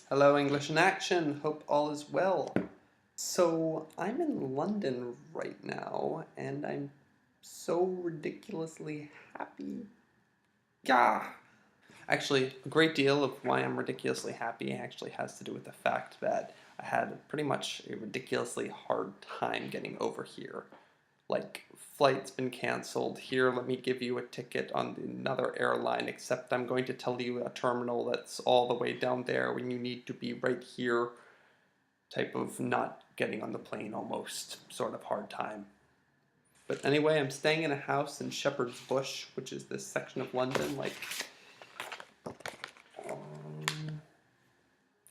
Hello, English in action. Hope all is well. So, I'm in London right now, and I'm so ridiculously happy. Yeah! Actually, a great deal of why I'm ridiculously happy actually has to do with the fact that I had pretty much a ridiculously hard time getting over here. Like, flight's been canceled. Here, let me give you a ticket on another airline, except I'm going to tell you a terminal that's all the way down there when you need to be right here. Type of not getting on the plane almost sort of hard time. But anyway, I'm staying in a house in Shepherd's Bush, which is this section of London, like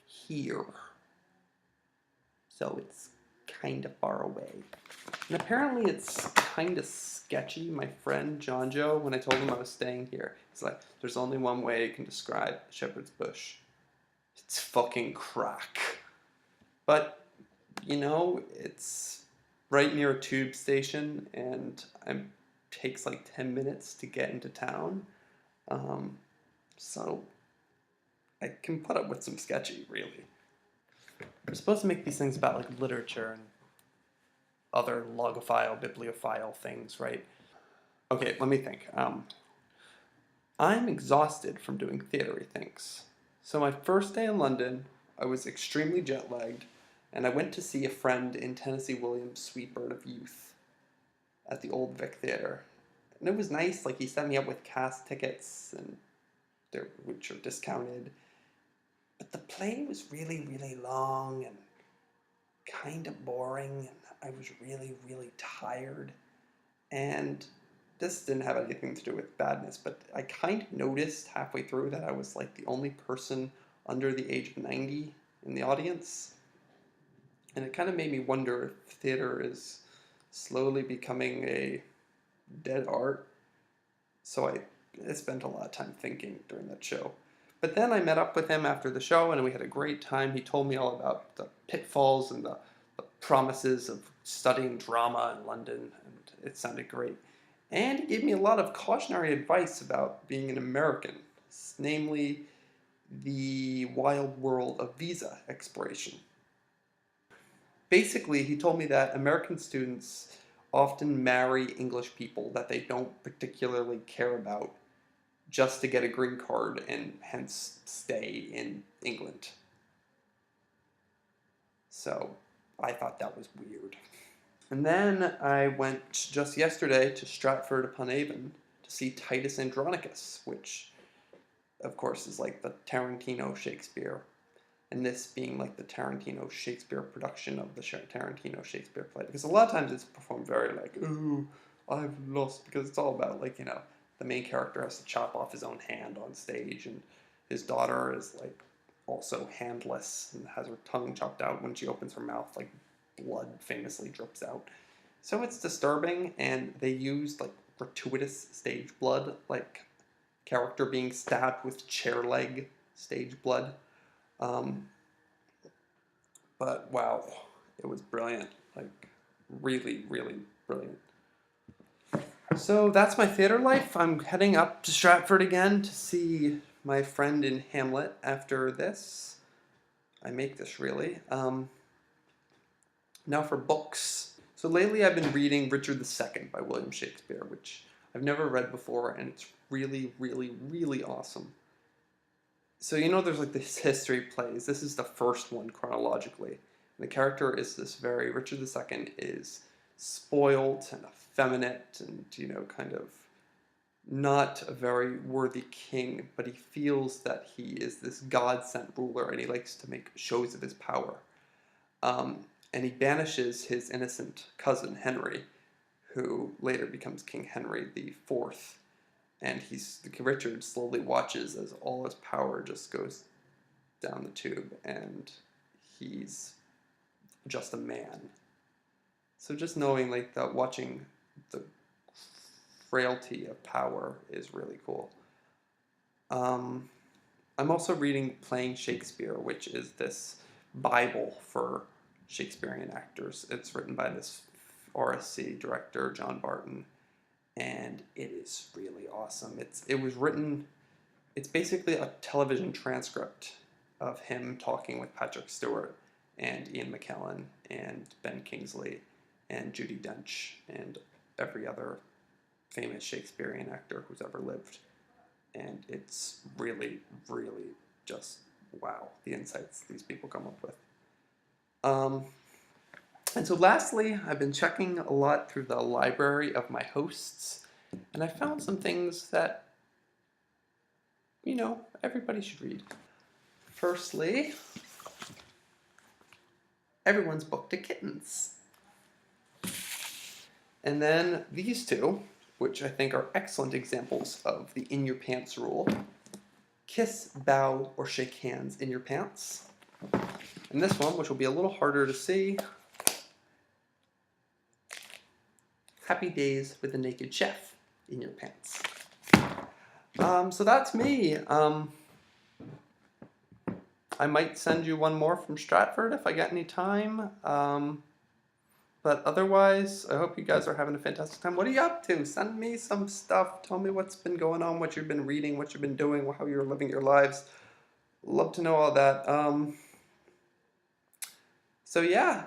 here. So it's kind of far away. And apparently it's kind of sketchy. My friend John Joe, when I told him I was staying here, he's like, there's only one way you can describe Shepherd's Bush. It's fucking crack. But, it's right near a tube station, and it takes like 10 minutes to get into town. So I can put up with some sketchy, really. We're supposed to make these things about like literature and other logophile, bibliophile things, right? Okay, let me think. I'm exhausted from doing theatery things. So my first day in London, I was extremely jet lagged, and I went to see a friend in Tennessee Williams' Sweet Bird of Youth at the Old Vic Theater. And it was nice, like he set me up with cast tickets, and which are discounted. But the play was really, really long and kind of boring, and I was really, really tired. And this didn't have anything to do with badness, but I kind of noticed halfway through that I was like the only person under the age of 90 in the audience. And it kind of made me wonder if theater is slowly becoming a dead art. So I spent a lot of time thinking during that show. But then I met up with him after the show, and we had a great time. He told me all about the pitfalls and the promises of studying drama in London, and it sounded great. And he gave me a lot of cautionary advice about being an American, namely the wild world of visa expiration. Basically, he told me that American students often marry English people that they don't particularly care about just to get a green card and hence stay in England. So I thought that was weird. And then I went just yesterday to Stratford-upon-Avon to see Titus Andronicus, which of course is like the Tarantino Shakespeare, and this being like the Tarantino Shakespeare production of the Tarantino Shakespeare play. Because a lot of times it's performed very like, ooh, I've lost, because it's all about like, the main character has to chop off his own hand on stage, and his daughter is like also handless and has her tongue chopped out. When she opens her mouth, like blood famously drips out. So it's disturbing, and they used like gratuitous stage blood, like character being stabbed with chair leg stage blood. But wow, it was brilliant. Like really, really brilliant. So that's my theater life. I'm heading up to Stratford again to see my friend in Hamlet after this. I make this really. Now for books. So lately I've been reading Richard II by William Shakespeare, which I've never read before, and it's really, really, really awesome. So there's like this history plays. This is the first one chronologically. And the character is Richard II is spoiled and effeminate and, kind of not a very worthy king, but he feels that he is this God-sent ruler, and he likes to make shows of his power. And he banishes his innocent cousin Henry, who later becomes King Henry IV. And Richard slowly watches as all his power just goes down the tube, and he's just a man. So just knowing like that, watching the frailty of power is really cool. I'm also reading Playing Shakespeare, which is this Bible for Shakespearean actors. It's written by this RSC director, John Barton, and it is really awesome. It's basically a television transcript of him talking with Patrick Stewart and Ian McKellen and Ben Kingsley and Judi Dench and every other famous Shakespearean actor who's ever lived. And it's really, really just wow, the insights these people come up with. And so lastly, I've been checking a lot through the library of my hosts, and I found some things that, you know, everybody should read. Firstly, Everyone's Book to Kittens. And then these two, which I think are excellent examples of the in your pants rule. Kiss, bow, or shake hands in your pants. And this one, which will be a little harder to see, Happy Days with a Naked Chef in your pants. So that's me. I might send you one more from Stratford if I get any time. But otherwise, I hope you guys are having a fantastic time. What are you up to? Send me some stuff. Tell me what's been going on, what you've been reading, what you've been doing, how you're living your lives. Love to know all that. So yeah,